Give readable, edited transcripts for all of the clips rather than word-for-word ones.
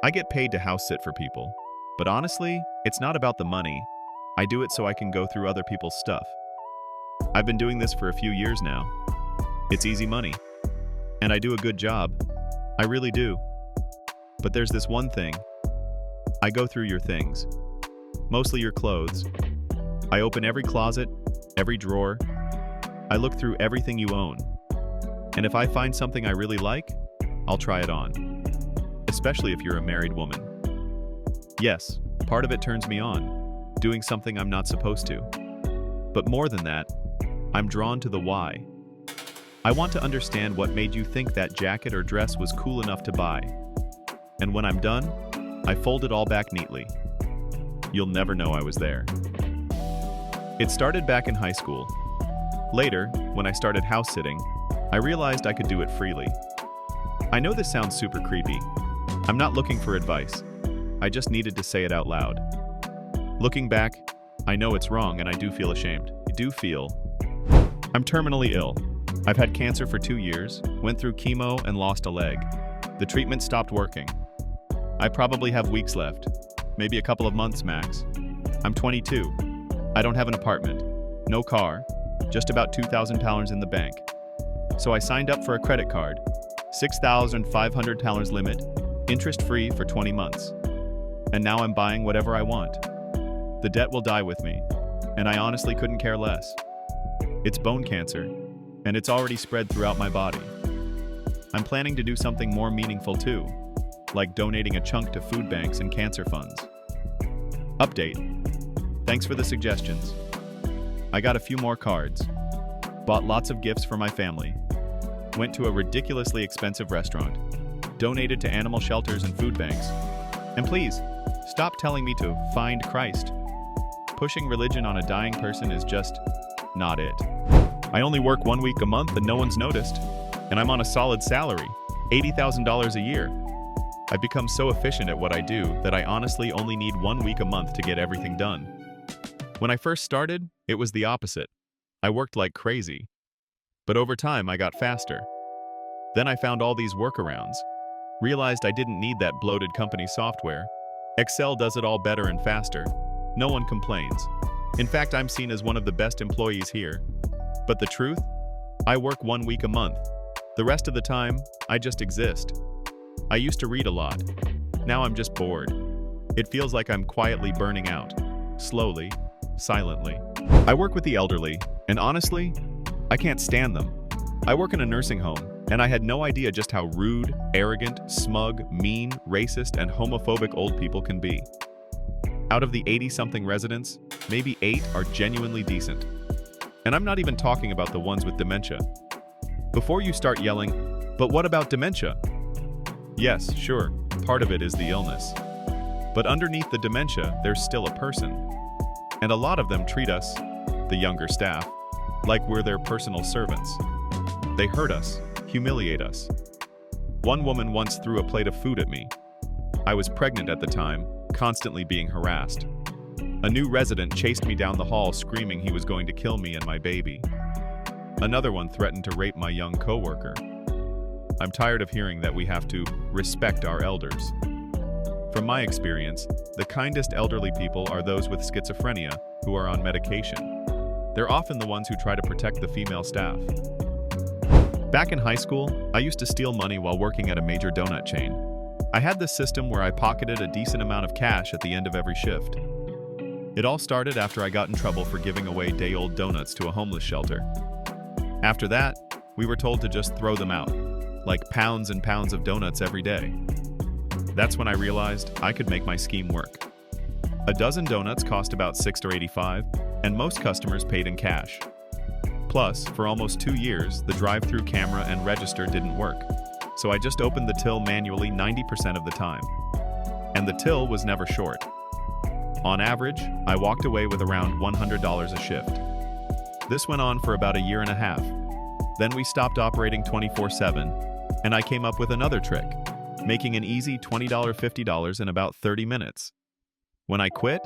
I get paid to house sit for people, but honestly, it's not about the money. I do it so I can go through other people's stuff. I've been doing this for a few years now. It's easy money, and I do a good job. I really do. But there's this one thing. I go through your things, mostly your clothes. I open every closet, every drawer. I look through everything you own. And if I find something I really like, I'll try it on. Especially if you're a married woman. Yes, part of it turns me on, doing something I'm not supposed to. But more than that, I'm drawn to the why. I want to understand what made you think that jacket or dress was cool enough to buy. And when I'm done, I fold it all back neatly. You'll never know I was there. It started back in high school. Later, when I started house sitting, I realized I could do it freely. I know this sounds super creepy. I'm not looking for advice. I just needed to say it out loud. Looking back, I know it's wrong and I do feel ashamed. I'm terminally ill. I've had cancer for 2 years, went through chemo and lost a leg. The treatment stopped working. I probably have weeks left, maybe a couple of months max. I'm 22. I don't have an apartment, no car, just about $2,000 in the bank. So I signed up for a credit card, $6,500 limit, interest-free for 20 months. And now I'm buying whatever I want. The debt will die with me, and I honestly couldn't care less. It's bone cancer, and it's already spread throughout my body. I'm planning to do something more meaningful too, like donating a chunk to food banks and cancer funds. Update. Thanks for the suggestions. I got a few more cards, bought lots of gifts for my family, went to a ridiculously expensive restaurant, donated to animal shelters and food banks. And please, stop telling me to find Christ. Pushing religion on a dying person is just not it. I only work 1 week a month and no one's noticed, and I'm on a solid salary, $80,000 a year. I've become so efficient at what I do that I honestly only need 1 week a month to get everything done. When I first started, it was the opposite. I worked like crazy. But over time, I got faster. Then I found all these workarounds. Realized I didn't need that bloated company software. Excel does it all better and faster. No one complains. In fact, I'm seen as one of the best employees here. But the truth? I work 1 week a month. The rest of the time, I just exist. I used to read a lot. Now I'm just bored. It feels like I'm quietly burning out. Slowly, silently. I work with the elderly, and honestly, I can't stand them. I work in a nursing home, and I had no idea just how rude, arrogant, smug, mean, racist, and homophobic old people can be. Out of the 80-something residents, maybe 8 are genuinely decent. And I'm not even talking about the ones with dementia. Before you start yelling, "But what about dementia?" Yes, sure, part of it is the illness. But underneath the dementia, there's still a person. And a lot of them treat us, the younger staff, like we're their personal servants. They hurt us, humiliate us. One woman once threw a plate of food at me. I was pregnant at the time, constantly being harassed. A new resident chased me down the hall screaming he was going to kill me and my baby. Another one threatened to rape my young coworker. I'm tired of hearing that we have to respect our elders. From my experience, the kindest elderly people are those with schizophrenia who are on medication. They're often the ones who try to protect the female staff. Back in high school, I used to steal money while working at a major donut chain. I had this system where I pocketed a decent amount of cash at the end of every shift. It all started after I got in trouble for giving away day-old donuts to a homeless shelter. After that, we were told to just throw them out, like pounds and pounds of donuts every day. That's when I realized I could make my scheme work. A dozen donuts cost about $6.85, and most customers paid in cash. Plus, for almost 2 years, the drive-through camera and register didn't work, so I just opened the till manually 90% of the time. And the till was never short. On average, I walked away with around $100 a shift. This went on for about a year and a half. Then we stopped operating 24/7, and I came up with another trick, making an easy $20, $50 in about 30 minutes. When I quit,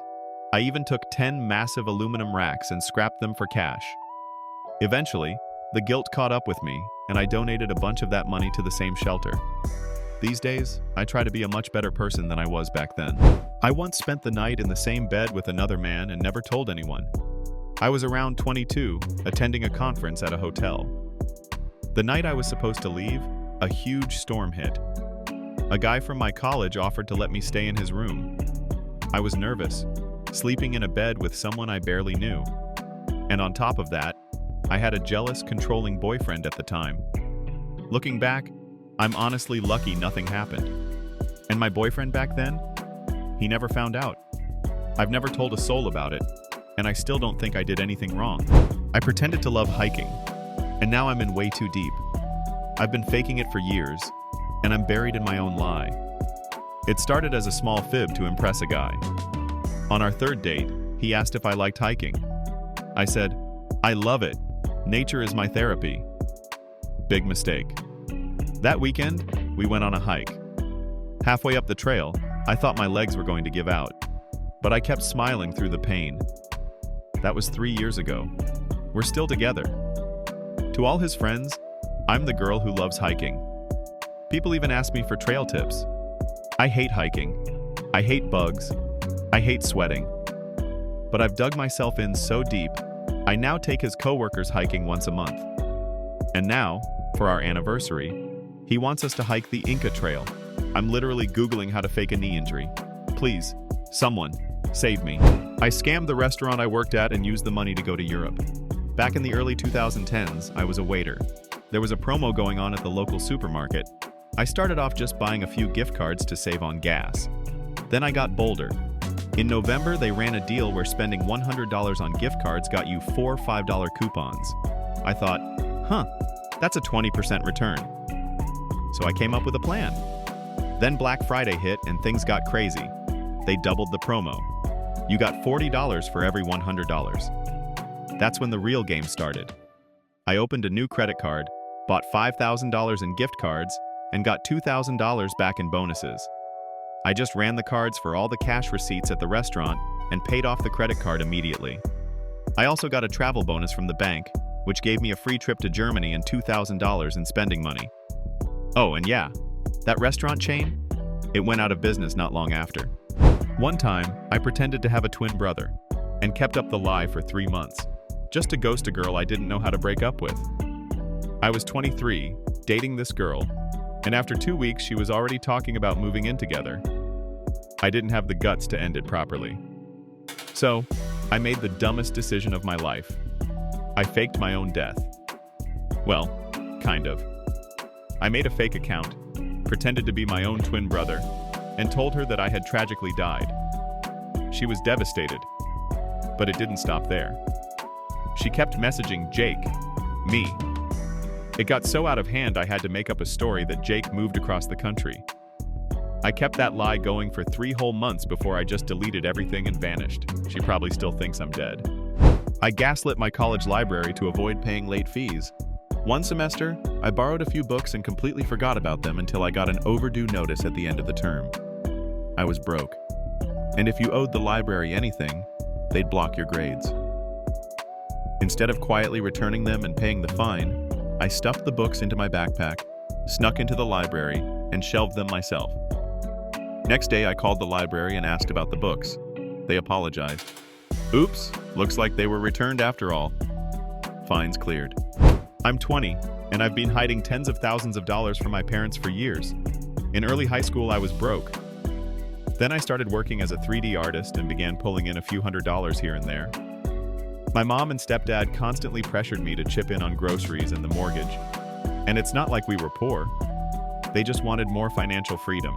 I even took 10 massive aluminum racks and scrapped them for cash. Eventually, the guilt caught up with me, and I donated a bunch of that money to the same shelter. These days, I try to be a much better person than I was back then. I once spent the night in the same bed with another man and never told anyone. I was around 22, attending a conference at a hotel. The night I was supposed to leave, a huge storm hit. A guy from my college offered to let me stay in his room. I was nervous, sleeping in a bed with someone I barely knew. And on top of that, I had a jealous, controlling boyfriend at the time. Looking back, I'm honestly lucky nothing happened. And my boyfriend back then? He never found out. I've never told a soul about it, and I still don't think I did anything wrong. I pretended to love hiking, and now I'm in way too deep. I've been faking it for years, and I'm buried in my own lie. It started as a small fib to impress a guy. On our third date, he asked if I liked hiking. I said, "I love it. Nature is my therapy." Big mistake. That weekend, we went on a hike. Halfway up the trail, I thought my legs were going to give out, but I kept smiling through the pain. That was 3 years ago. We're still together. To all his friends, I'm the girl who loves hiking. People even ask me for trail tips. I hate hiking. I hate bugs. I hate sweating. But I've dug myself in so deep, I now take his coworkers hiking once a month. And now, for our anniversary, he wants us to hike the Inca Trail. I'm literally Googling how to fake a knee injury. Please, someone, save me. I scammed the restaurant I worked at and used the money to go to Europe. Back in the early 2010s, I was a waiter. There was a promo going on at the local supermarket. I started off just buying a few gift cards to save on gas. Then I got bolder. In November, they ran a deal where spending $100 on gift cards got you 4 $5 coupons. I thought, that's a 20% return. So I came up with a plan. Then Black Friday hit and things got crazy. They doubled the promo. You got $40 for every $100. That's when the real game started. I opened a new credit card, bought $5,000 in gift cards, and got $2,000 back in bonuses. I just ran the cards for all the cash receipts at the restaurant and paid off the credit card immediately. I also got a travel bonus from the bank, which gave me a free trip to Germany and $2,000 in spending money. Oh, and yeah, that restaurant chain? It went out of business not long after. One time, I pretended to have a twin brother and kept up the lie for 3 months, just to ghost a girl I didn't know how to break up with. I was 23, dating this girl, and after 2 weeks she was already talking about moving in together. I didn't have the guts to end it properly. So, I made the dumbest decision of my life. I faked my own death. Well, kind of. I made a fake account, pretended to be my own twin brother, and told her that I had tragically died. She was devastated, but it didn't stop there. She kept messaging Jake, me. It got so out of hand I had to make up a story that Jake moved across the country. I kept that lie going for 3 whole months before I just deleted everything and vanished. She probably still thinks I'm dead. I gaslit my college library to avoid paying late fees. One semester, I borrowed a few books and completely forgot about them until I got an overdue notice at the end of the term. I was broke. And if you owed the library anything, they'd block your grades. Instead of quietly returning them and paying the fine, I stuffed the books into my backpack, snuck into the library, and shelved them myself. Next day, I called the library and asked about the books. They apologized. Oops, looks like they were returned after all. Fines cleared. I'm 20, and I've been hiding tens of thousands of dollars from my parents for years. In early high school, I was broke. Then I started working as a 3D artist and began pulling in a few $100s here and there. My mom and stepdad constantly pressured me to chip in on groceries and the mortgage. And it's not like we were poor. They just wanted more financial freedom.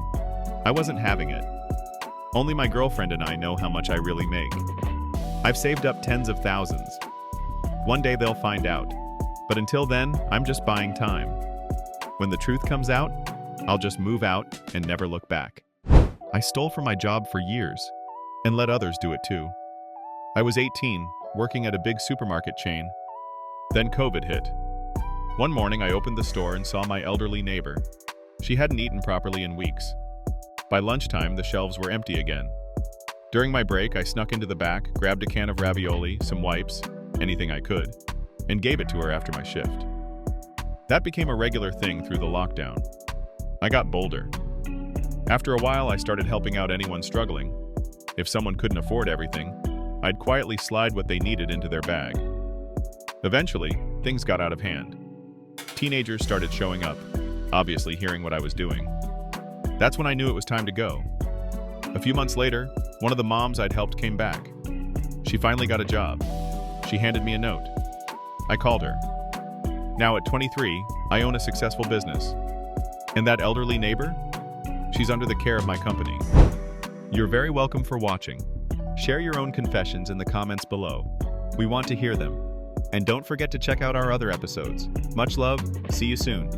I wasn't having it. Only my girlfriend and I know how much I really make. I've saved up tens of thousands. One day they'll find out. But until then, I'm just buying time. When the truth comes out, I'll just move out and never look back. I stole from my job for years and let others do it too. I was 18, working at a big supermarket chain. Then COVID hit. One morning I opened the store and saw my elderly neighbor. She hadn't eaten properly in weeks. By lunchtime, the shelves were empty again. During my break, I snuck into the back, grabbed a can of ravioli, some wipes, anything I could, and gave it to her after my shift. That became a regular thing through the lockdown. I got bolder. After a while, I started helping out anyone struggling. If someone couldn't afford everything, I'd quietly slide what they needed into their bag. Eventually, things got out of hand. Teenagers started showing up, obviously hearing what I was doing. That's when I knew it was time to go. A few months later, one of the moms I'd helped came back. She finally got a job. She handed me a note. I called her. Now at 23, I own a successful business. And that elderly neighbor? She's under the care of my company. You're very welcome for watching. Share your own confessions in the comments below. We want to hear them. And don't forget to check out our other episodes. Much love, see you soon.